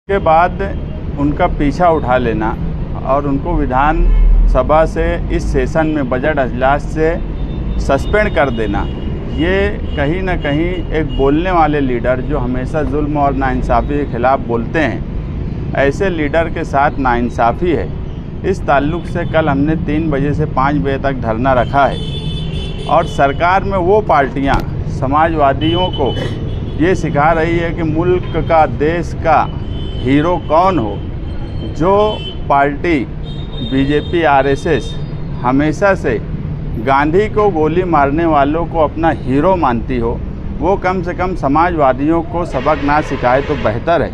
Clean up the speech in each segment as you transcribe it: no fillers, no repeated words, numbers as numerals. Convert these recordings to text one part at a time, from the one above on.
के बाद उनका पीछा उठा लेना और उनको विधानसभा से इस सेशन में बजट अजलास से सस्पेंड कर देना, ये कहीं ना कहीं एक बोलने वाले लीडर जो हमेशा जुल्म और नाइंसाफ़ी के ख़िलाफ़ बोलते हैं, ऐसे लीडर के साथ नाइंसाफ़ी है। इस ताल्लुक़ से कल हमने 3 बजे से 5 बजे तक धरना रखा है और सरकार में वो पार्टियां समाजवादियों को ये सिखा रही है कि मुल्क का, देश का हीरो कौन हो। जो पार्टी बीजेपी आरएसएस हमेशा से गांधी को गोली मारने वालों को अपना हीरो मानती हो, वो कम से कम समाजवादियों को सबक ना सिखाए तो बेहतर है।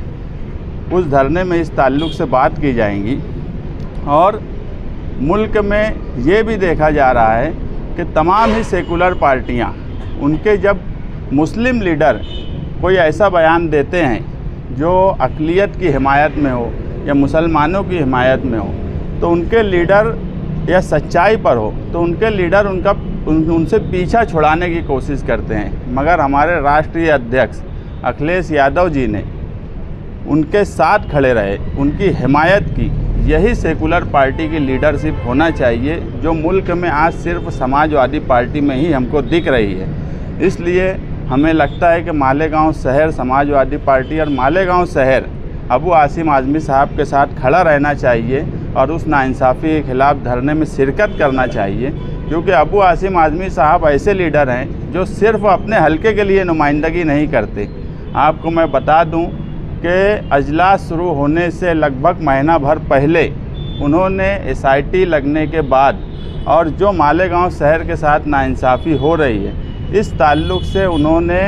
उस धरने में इस ताल्लुक़ से बात की जाएंगी। और मुल्क में ये भी देखा जा रहा है कि तमाम ही सेकुलर पार्टियां, उनके जब मुस्लिम लीडर कोई ऐसा बयान देते हैं जो अक़लियत की हिमायत में हो या मुसलमानों की हिमायत में हो, तो उनके लीडर या सच्चाई पर हो तो उनके लीडर उनसे पीछा छुड़ाने की कोशिश करते हैं। मगर हमारे राष्ट्रीय अध्यक्ष अखिलेश यादव जी ने उनके साथ खड़े रहे, उनकी हिमायत की। यही सेकुलर पार्टी की लीडरशिप होना चाहिए जो मुल्क में आज सिर्फ समाजवादी पार्टी में ही हमको दिख रही है। इसलिए हमें लगता है कि मालेगांव शहर समाजवादी पार्टी और मालेगांव शहर अबू आसिम आज़मी साहब के साथ खड़ा रहना चाहिए और उस नाइंसाफ़ी के ख़िलाफ़ धरने में शिरकत करना चाहिए, क्योंकि अबू आसिम आज़मी साहब ऐसे लीडर हैं जो सिर्फ अपने हलके के लिए नुमाइंदगी नहीं करते। आपको मैं बता दूं कि अजलास शुरू होने से लगभग महीना भर पहले उन्होंने एसआईटी लगने के बाद और जो मालेगांव शहर के साथ नाइंसाफ़ी हो रही है, इस ताल्लुक़ से उन्होंने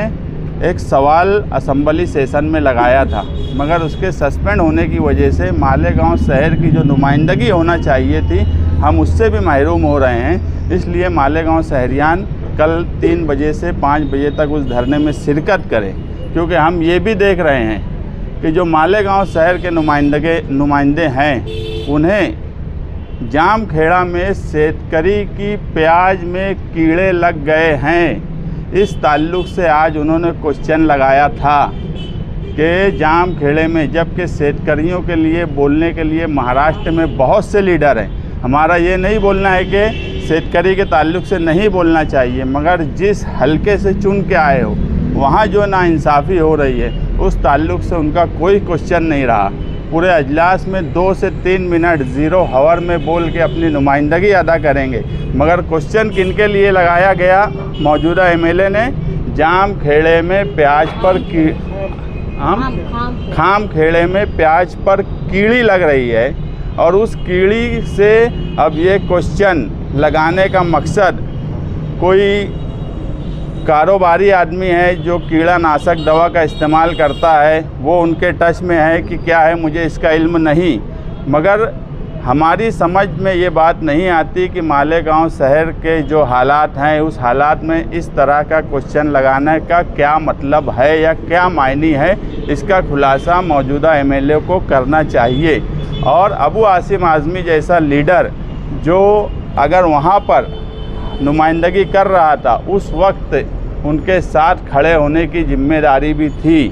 एक सवाल असम्बली सेशन में लगाया था, मगर उसके सस्पेंड होने की वजह से मालेगांव शहर की जो नुमाइंदगी होना चाहिए थी, हम उससे भी महरूम हो रहे हैं। इसलिए मालेगांव शहरियान कल 3 बजे से 5 बजे तक उस धरने में शिरकत करें, क्योंकि हम ये भी देख रहे हैं कि जो मालेगांव शहर के नुमाइंदे हैं, उन्हें जाम खेड़ा में सेतकरी की प्याज में कीड़े लग गए हैं। इस ताल्लुक़ से आज उन्होंने क्वेश्चन लगाया था कि जाम खेड़े में, जबकि सेतकरियों के लिए बोलने के लिए महाराष्ट्र में बहुत से लीडर हैं। हमारा ये नहीं बोलना है कि सेतकरी के ताल्लुक़ से नहीं बोलना चाहिए, मगर जिस हलके से चुन के आए हो वहाँ जो नाइंसाफ़ी हो रही है उस ताल्लुक़ से उनका कोई क्वेश्चन नहीं रहा। पूरे अजलास में 2 से 3 मिनट 0 हावर में बोल के अपनी नुमाइंदगी अदा करेंगे, मगर क्वेश्चन किनके लिए लगाया गया? मौजूदा एमएलए ने जाम खेड़े में प्याज पर खाम खेड़े में प्याज पर कीड़ी लग रही है और उस कीड़ी से अब ये क्वेश्चन लगाने का मकसद कोई कारोबारी आदमी है जो कीड़ानाशक दवा का इस्तेमाल करता है, वो उनके टच में है कि क्या है, मुझे इसका इल्म नहीं। मगर हमारी समझ में ये बात नहीं आती कि मालेगांव शहर के जो हालात हैं, उस हालात में इस तरह का क्वेश्चन लगाने का क्या मतलब है या क्या मायने है। इसका खुलासा मौजूदा एमएलए को करना चाहिए। और अबू आसिम आज़मी जैसा लीडर जो अगर वहाँ पर नुमाइंदगी कर रहा था, उस वक्त उनके साथ खड़े होने की जिम्मेदारी भी थी,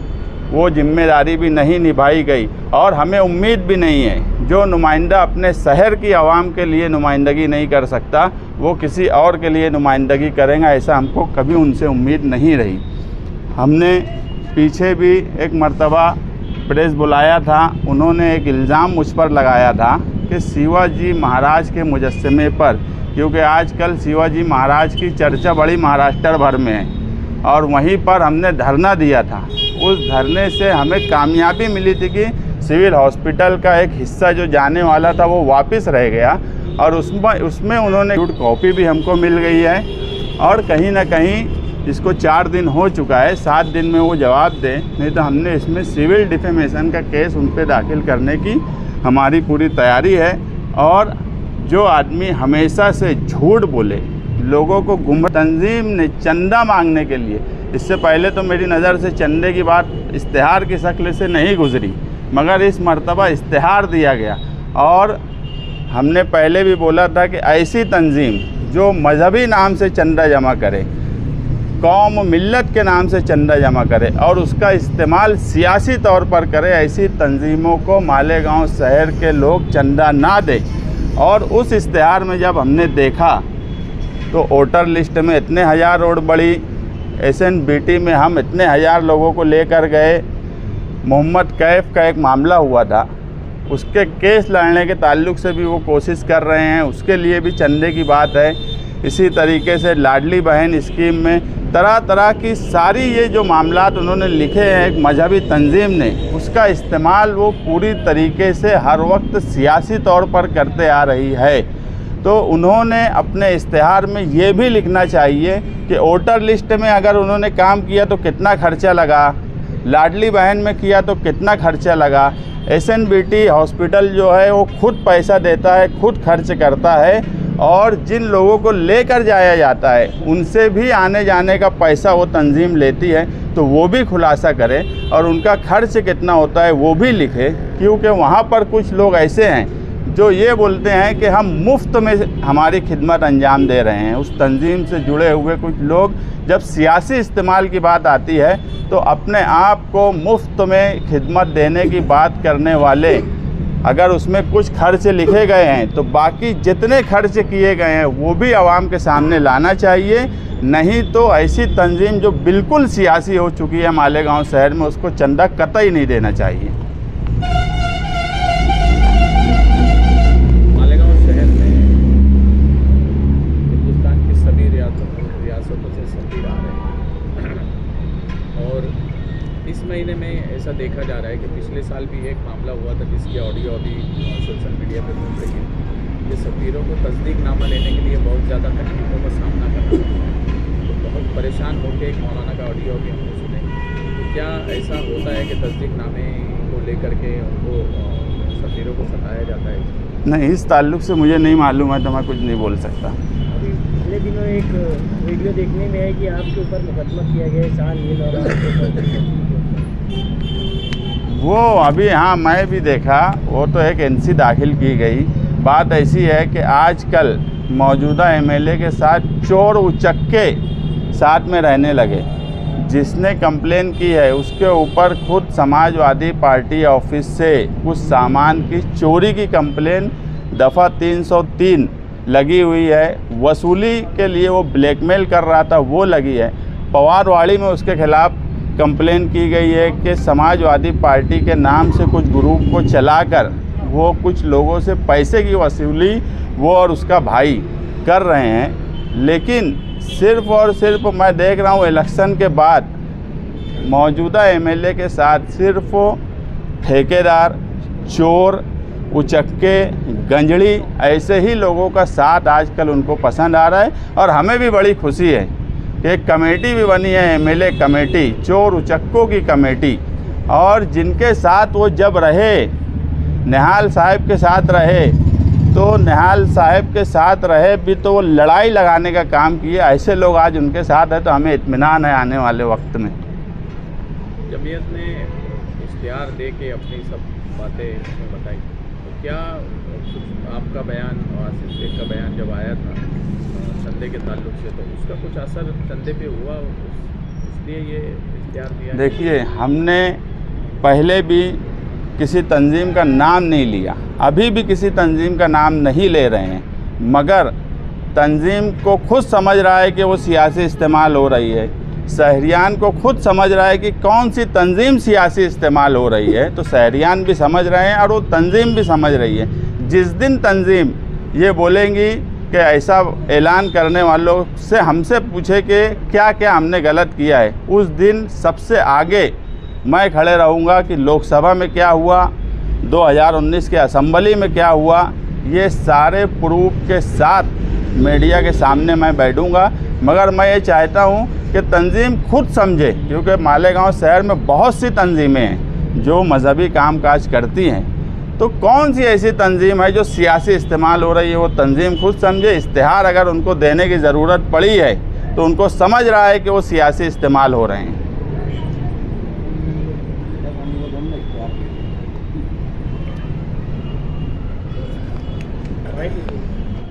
वो जिम्मेदारी भी नहीं निभाई गई। और हमें उम्मीद भी नहीं है, जो नुमाइंदा अपने शहर की आवाम के लिए नुमाइंदगी नहीं कर सकता, वो किसी और के लिए नुमाइंदगी करेंगे, ऐसा हमको कभी उनसे उम्मीद नहीं रही। हमने पीछे भी एक मर्तबा प्रेस बुलाया था, उन्होंने एक इल्ज़ाम मुझ पर लगाया था कि शिवाजी महाराज के मुजस्समे पर, क्योंकि आजकल शिवाजी महाराज की चर्चा बड़ी महाराष्ट्र भर में है, और वहीं पर हमने धरना दिया था। उस धरने से हमें कामयाबी मिली थी कि सिविल हॉस्पिटल का एक हिस्सा जो जाने वाला था वो वापस रह गया, और उसमें उन्होंने गुड कॉपी भी हमको मिल गई है। और कहीं ना कहीं इसको 4 दिन हो चुका है, 7 दिन में वो जवाब दें, नहीं तो हमने इसमें सिविल डिफेमेशन का केस उन पर दाखिल करने की हमारी पूरी तैयारी है। और जो आदमी हमेशा से झूठ बोले, लोगों को गुमराह, तंजीम ने चंदा मांगने के लिए, इससे पहले तो मेरी नज़र से चंदे की बात इश्तिहार की शक्ल से नहीं गुजरी, मगर इस मर्तबा इश्तिहार दिया गया। और हमने पहले भी बोला था कि ऐसी तंजीम जो मजहबी नाम से चंदा जमा करे, कौम मिल्लत के नाम से चंदा जमा करे और उसका इस्तेमाल सियासी तौर पर करे, ऐसी तंजीमों को मालेगांव शहर के लोग चंदा ना दें। और उस इश्तिहार में जब हमने देखा तो वोटर लिस्ट में इतने हज़ार रोड बढ़ी, SNBT में हम इतने हज़ार लोगों को लेकर गए। मोहम्मद कैफ का एक मामला हुआ था, उसके केस लड़ने के ताल्लुक से भी वो कोशिश कर रहे हैं, उसके लिए भी चंदे की बात है। इसी तरीके से लाडली बहन स्कीम में तरह तरह की सारी ये जो मामलात उन्होंने लिखे हैं एक मजहबी तंजीम ने, उसका इस्तेमाल वो पूरी तरीके से हर वक्त सियासी तौर पर करते आ रही है। तो उन्होंने अपने इश्तिहार में ये भी लिखना चाहिए कि वोटर लिस्ट में अगर उन्होंने काम किया तो कितना खर्चा लगा, लाडली बहन में किया तो कितना खर्चा लगा। SNBT हॉस्पिटल जो है वो खुद पैसा देता है, खुद खर्च करता है, और जिन लोगों को लेकर जाया जाता है उनसे भी आने जाने का पैसा वो तंजीम लेती है, तो वो भी खुलासा करे और उनका खर्च कितना होता है वो भी लिखे। क्योंकि वहाँ पर कुछ लोग ऐसे हैं जो ये बोलते हैं कि हम मुफ्त में हमारी खिदमत अंजाम दे रहे हैं। उस तंजीम से जुड़े हुए कुछ लोग जब सियासी इस्तेमाल की बात आती है तो अपने आप को मुफ्त में खिदमत देने की बात करने वाले, अगर उसमें कुछ खर्च लिखे गए हैं तो बाकी जितने खर्च किए गए हैं वो भी आवाम के सामने लाना चाहिए। नहीं तो ऐसी तंजीम जो बिल्कुल सियासी हो चुकी है मालेगांव शहर में, उसको चंदा कतई नहीं देना चाहिए। मालेगांव शहर में हिंदुस्तान की सभी रियासतों से सफ़ीर आ रहे हैं और इस महीने में ऐसा देखा जा रहा है कि पिछले साल भी एक मामला हुआ था जिसकी ऑडियो अभी सोशल मीडिया पर घूम रही है कि सफ़ीरों को तस्दीकनामा लेने के लिए बहुत ज़्यादा तकलीफ़ों का सामना करना पड़ा, तो बहुत परेशान होकर एक मौलाना का ऑडियो भी हमने सुने। तो क्या ऐसा होता है कि तस्दीकनामे को लेकर के उनको सफ़ीरों को सताया जाता है? नहीं, इस ताल्लुक़ से मुझे नहीं मालूम है, तो मैं कुछ नहीं बोल सकता। अभी पिछले दिनों एक वीडियो देखने में है कि आपके ऊपर मुकदमा किया गया है शान और वो अभी, हाँ मैं भी देखा, वो तो एक NC दाखिल की गई। बात ऐसी है कि आजकल मौजूदा MLA के साथ चोर उचक्के साथ में रहने लगे। जिसने कंप्लेन की है उसके ऊपर खुद समाजवादी पार्टी ऑफिस से कुछ सामान की चोरी की कंप्लेन दफ़ा 303 लगी हुई है। वसूली के लिए वो ब्लैकमेल कर रहा था, वो लगी है। पवारवाड़ी में उसके खिलाफ़ कंप्लेन की गई है कि समाजवादी पार्टी के नाम से कुछ ग्रुप को चलाकर वो कुछ लोगों से पैसे की वसूली वो और उसका भाई कर रहे हैं। लेकिन सिर्फ़ और सिर्फ मैं देख रहा हूँ इलेक्शन के बाद मौजूदा MLA के साथ सिर्फ ठेकेदार, चोर, उचक्के, गंजड़ी, ऐसे ही लोगों का साथ आजकल उनको पसंद आ रहा है। और हमें भी बड़ी खुशी है कि एक कमेटी भी बनी है, MLA कमेटी, चोर उचक्कों की कमेटी, और जिनके साथ वो जब रहे, निहाल साहब के साथ रहे, तो निहाल साहब के साथ रहे भी तो वो लड़ाई लगाने का काम किए। ऐसे लोग आज उनके साथ है तो हमें इत्मीनान है आने वाले वक्त में। जमीयत ने इश्तिहार दे के अपनी सब बातें इसमें बताई, तो क्या आपका बयान और आसिफ शेख का बयान जब आया था चंदे के ताल्लुक से, तो उसका कुछ असर चंदे पे हुआ, इसलिए ये इश्तिहार दिया? देखिए, हमने पहले भी किसी तंजीम का नाम नहीं लिया, अभी भी किसी तंजीम का नाम नहीं ले रहे हैं, मगर तंजीम को खुद समझ रहा है कि वो सियासी इस्तेमाल हो रही है। शहरियान को खुद समझ रहा है कि कौन सी तंजीम सियासी इस्तेमाल हो रही है, तो शहरियान भी समझ रहे हैं और वो तंजीम भी समझ रही है। जिस दिन तंजीम ये बोलेंगी कि ऐसा ऐलान करने वालों से हमसे पूछे कि क्या क्या हमने गलत किया है, उस दिन सबसे आगे मैं खड़े रहूँगा कि लोकसभा में क्या हुआ, 2019 के असेंबली में क्या हुआ, ये सारे प्रूफ के साथ मीडिया के सामने मैं बैठूँगा। मगर मैं ये चाहता हूँ कि तंजीम खुद समझे, क्योंकि मालेगांव शहर में बहुत सी तंजीमें हैं जो मजहबी कामकाज करती हैं। तो कौन सी ऐसी तंजीम है जो सियासी इस्तेमाल हो रही है, वो तंजीम खुद समझे। इश्तिहार अगर उनको देने की ज़रूरत पड़ी है तो उनको समझ रहा है कि वो सियासी इस्तेमाल हो रहे हैं।